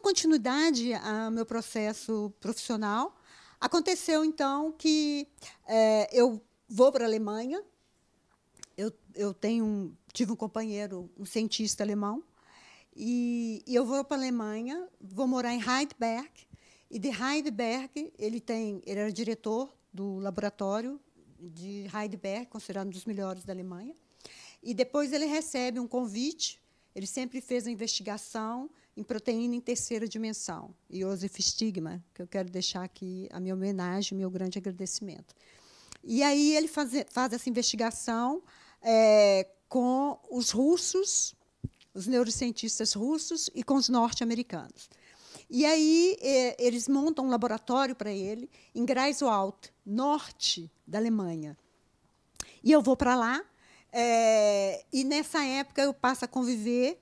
continuidade ao meu processo profissional, aconteceu, então, que eu vou para a Alemanha. Eu tive um companheiro, um cientista alemão, e eu vou para a Alemanha, vou morar em Heidelberg, e de Heidelberg ele era diretor do laboratório de Heidelberg, considerado um dos melhores da Alemanha, e depois ele recebe um convite. Ele sempre fez a investigação em proteína em terceira dimensão, Josef Stigma, que eu quero deixar aqui a minha homenagem, o meu grande agradecimento. E aí ele faz essa investigação com os russos, os neurocientistas russos, e com os norte-americanos. E aí eles montam um laboratório para ele em Greifswald, norte da Alemanha. E eu vou para lá, e, nessa época, eu passo a conviver,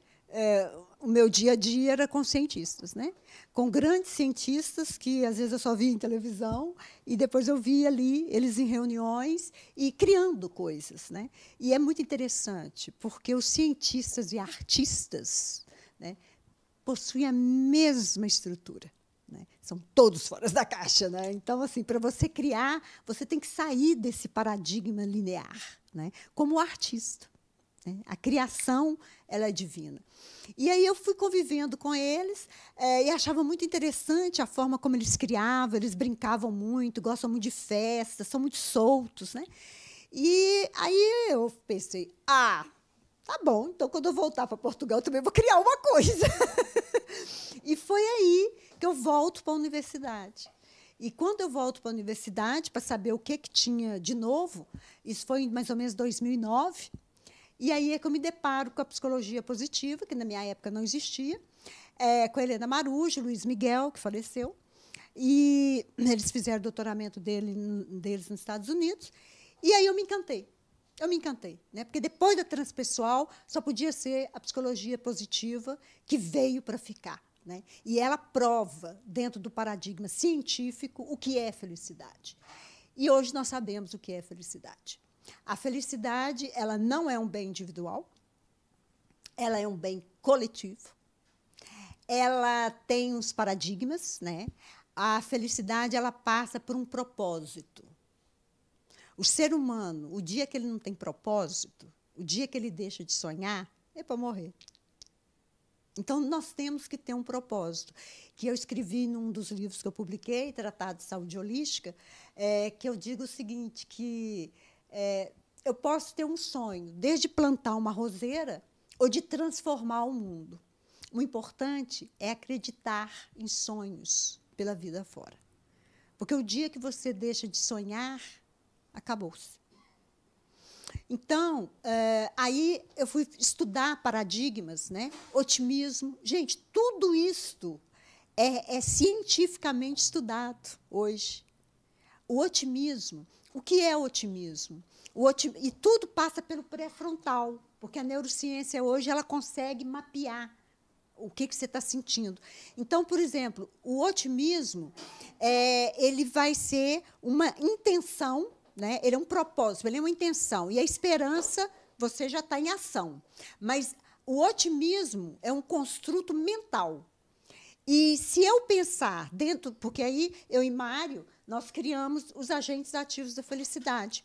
o meu dia a dia era com cientistas, né? Com grandes cientistas que, às vezes, eu só via em televisão, e depois eu via ali eles em reuniões e criando coisas, né? E é muito interessante, porque os cientistas e artistas, né, possuem a mesma estrutura. Né? São todos fora da caixa. Né? Então, assim, para você criar, você tem que sair desse paradigma linear, né? Como artista. Né? A criação ela é divina. E aí eu fui convivendo com eles e achava muito interessante a forma como eles criavam, eles brincavam muito, gostam muito de festas, são muito soltos. Né? E aí eu pensei, tá bom, então, quando eu voltar para Portugal, eu também vou criar uma coisa. E foi aí que eu volto para a universidade. E, quando eu volto para a universidade, para saber o que tinha de novo, isso foi em mais ou menos 2009, e aí é que eu me deparo com a psicologia positiva, que, na minha época, não existia, com a Helena Marujo, Luiz Miguel, que faleceu, e eles fizeram o doutoramento deles nos Estados Unidos, e aí eu me encantei. Né? Porque, depois da transpessoal, só podia ser a psicologia positiva que veio para ficar. Né? E ela prova, dentro do paradigma científico, o que é felicidade. E hoje nós sabemos o que é felicidade. A felicidade ela não é um bem individual, ela é um bem coletivo, ela tem uns paradigmas. Né? A felicidade ela passa por um propósito. O ser humano, o dia que ele não tem propósito, o dia que ele deixa de sonhar, é para morrer. Então, nós temos que ter um propósito, que eu escrevi num dos livros que eu publiquei, Tratado de Saúde Holística, que eu digo o seguinte, que eu posso ter um sonho, desde plantar uma roseira ou de transformar o mundo. O importante é acreditar em sonhos pela vida fora. Porque o dia que você deixa de sonhar, acabou-se. Então, aí eu fui estudar paradigmas, né? Otimismo. Gente, tudo isto é cientificamente estudado hoje. O otimismo, o que é o otimismo? E tudo passa pelo pré-frontal, porque a neurociência hoje ela consegue mapear o que você está sentindo. Então, por exemplo, o otimismo ele vai ser uma intenção. Né? Ele é um propósito, ele é uma intenção. E a esperança, você já está em ação. Mas o otimismo é um construto mental. E, se eu pensar dentro... Porque aí, eu e Mário, nós criamos os agentes ativos da felicidade,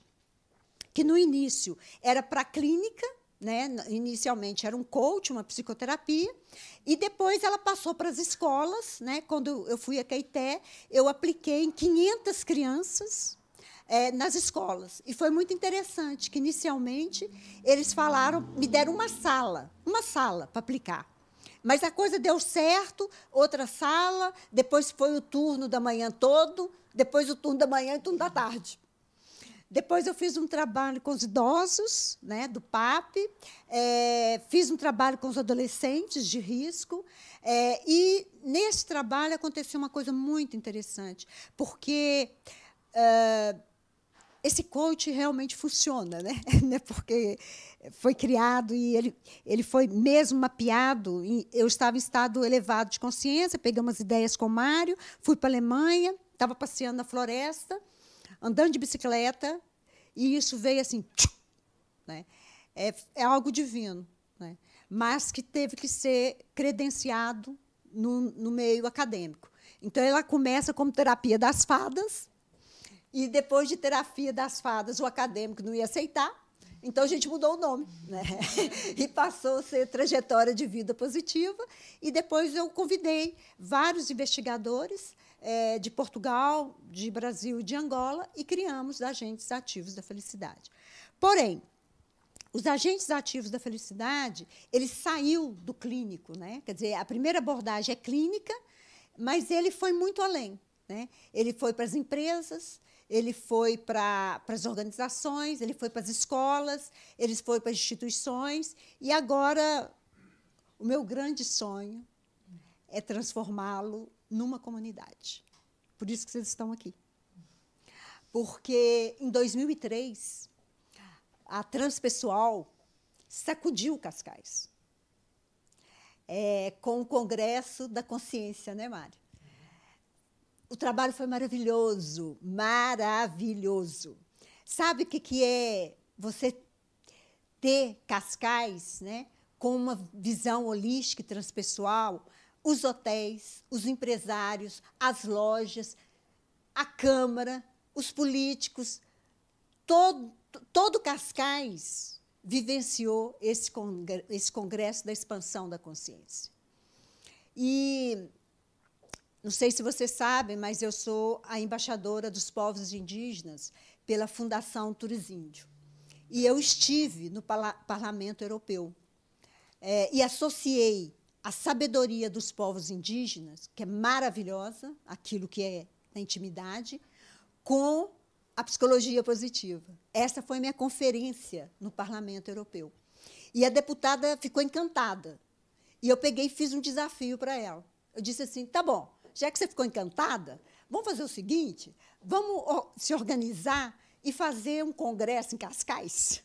que, no início, era para a clínica. Né? Inicialmente, era um coach, uma psicoterapia. E, depois, ela passou para as escolas. Né? Quando eu fui a Caeté, eu apliquei em 500 crianças... nas escolas. E foi muito interessante que, inicialmente, eles me deram uma sala para aplicar. Mas a coisa deu certo, outra sala, depois foi o turno da manhã todo, depois o turno da manhã e o turno da tarde. Depois eu fiz um trabalho com os idosos, né, do PAP, fiz um trabalho com os adolescentes de risco, e, nesse trabalho, aconteceu uma coisa muito interessante, porque... esse coach realmente funciona, né? Porque foi criado e ele foi mesmo mapeado. Eu estava em estado elevado de consciência, peguei umas ideias com o Mário, fui para a Alemanha, estava passeando na floresta, andando de bicicleta, e isso veio assim... Né? É algo divino, né? Mas que teve que ser credenciado no meio acadêmico. Então, ela começa como terapia das fadas, e, depois de terapia das fadas, o acadêmico não ia aceitar, então a gente mudou o nome, né? E passou a ser trajetória de vida positiva. E depois eu convidei vários investigadores de Portugal, de Brasil e de Angola, e criamos os agentes ativos da felicidade. Porém, os agentes ativos da felicidade, ele saiu do clínico, né? Quer dizer, a primeira abordagem é clínica, mas ele foi muito além, né? Ele foi para as empresas, ele foi para as organizações, ele foi para as escolas, ele foi para as instituições, e agora o meu grande sonho é transformá-lo numa comunidade. Por isso que vocês estão aqui. Porque, em 2003, a Transpessoal sacudiu Cascais, com o Congresso da Consciência, né, Mari? O trabalho foi maravilhoso, maravilhoso. Sabe o que é você ter Cascais, né, com uma visão holística e transpessoal? Os hotéis, os empresários, as lojas, a Câmara, os políticos, todo Cascais vivenciou esse congresso da expansão da consciência. E não sei se vocês sabem, mas eu sou a embaixadora dos povos indígenas pela Fundação Turisíndio. E eu estive no Parlamento Europeu e associei a sabedoria dos povos indígenas, que é maravilhosa, aquilo que é na intimidade, com a psicologia positiva. Essa foi minha conferência no Parlamento Europeu. E a deputada ficou encantada. E eu peguei e fiz um desafio para ela. Eu disse assim, tá bom, já que você ficou encantada, vamos fazer o seguinte, vamos se organizar e fazer um congresso em Cascais.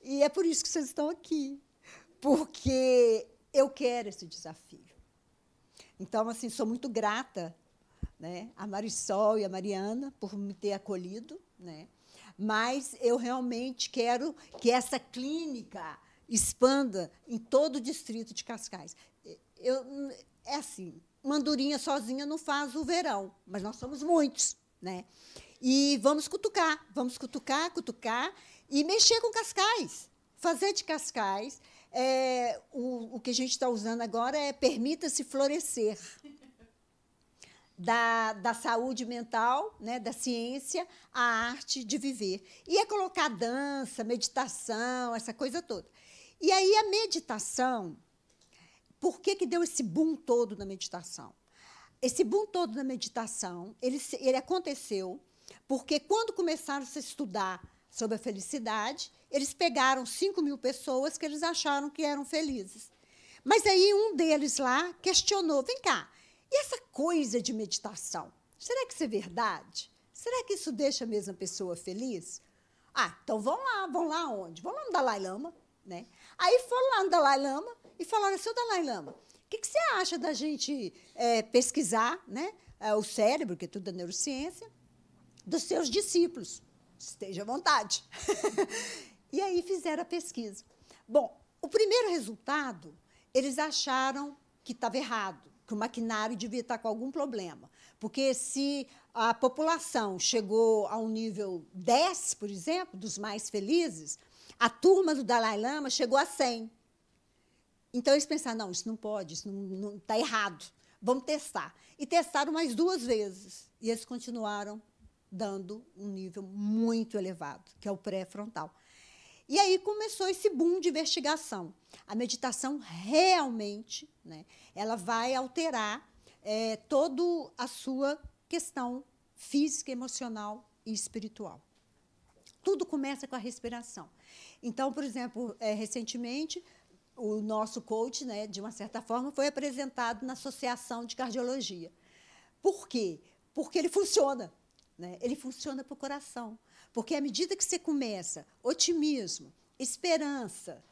E é por isso que vocês estão aqui, porque eu quero esse desafio. Então, assim, sou muito grata, né, a Marisol e a Mariana por me ter acolhido, né, mas eu realmente quero que essa clínica expanda em todo o distrito de Cascais. É assim, uma andorinha sozinha não faz o verão, mas nós somos muitos, né? E vamos cutucar, cutucar e mexer com Cascais, fazer de Cascais. O que a gente está usando agora é permita-se florescer. Da saúde mental, né, da ciência, a arte de viver. E é colocar dança, meditação, essa coisa toda. E aí a meditação, por que deu esse boom todo na meditação? Esse boom todo na meditação, ele aconteceu porque, quando começaram a se estudar sobre a felicidade, eles pegaram 5.000 pessoas que eles acharam que eram felizes. Mas aí um deles lá questionou, vem cá, e essa coisa de meditação, será que isso é verdade? Será que isso deixa mesmo a pessoa feliz? Ah, então vão lá onde? Vão lá no Dalai Lama, né? Aí foram lá no Dalai Lama e falaram, seu Dalai Lama, o que você acha da gente pesquisar, né, o cérebro, que é tudo da neurociência, dos seus discípulos? Esteja à vontade. E aí fizeram a pesquisa. Bom, o primeiro resultado, eles acharam que estava errado, que o maquinário devia estar com algum problema. Porque, se a população chegou a um nível 10, por exemplo, dos mais felizes, a turma do Dalai Lama chegou a 100. Então, eles pensaram, não, isso não pode, isso não está errado, vamos testar. E testaram mais 2 vezes, e eles continuaram dando um nível muito elevado, que é o pré-frontal. E aí começou esse boom de investigação. A meditação realmente, né, ela vai alterar toda a sua questão física, emocional e espiritual. Tudo começa com a respiração. Então, por exemplo, recentemente, o nosso coach, né, de uma certa forma, foi apresentado na Associação de Cardiologia. Por quê? Porque ele funciona. Né? Ele funciona para o coração. Porque, à medida que você começa otimismo, esperança,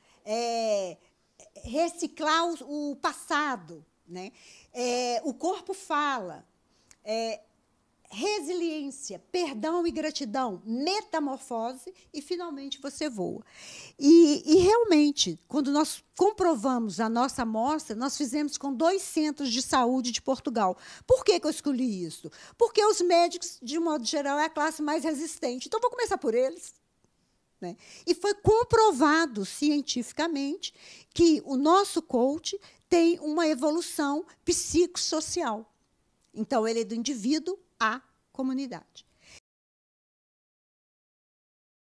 reciclar o passado, né? O corpo fala, resiliência, perdão e gratidão, metamorfose, e, finalmente, você voa. E realmente, quando nós comprovamos a nossa amostra, nós fizemos com 2 centros de saúde de Portugal. Por que eu escolhi isso? Porque os médicos, de um modo geral, é a classe mais resistente. Então, vou começar por eles. Né? E foi comprovado cientificamente que o nosso coach tem uma evolução psicossocial. Então, ele é do indivíduo à comunidade.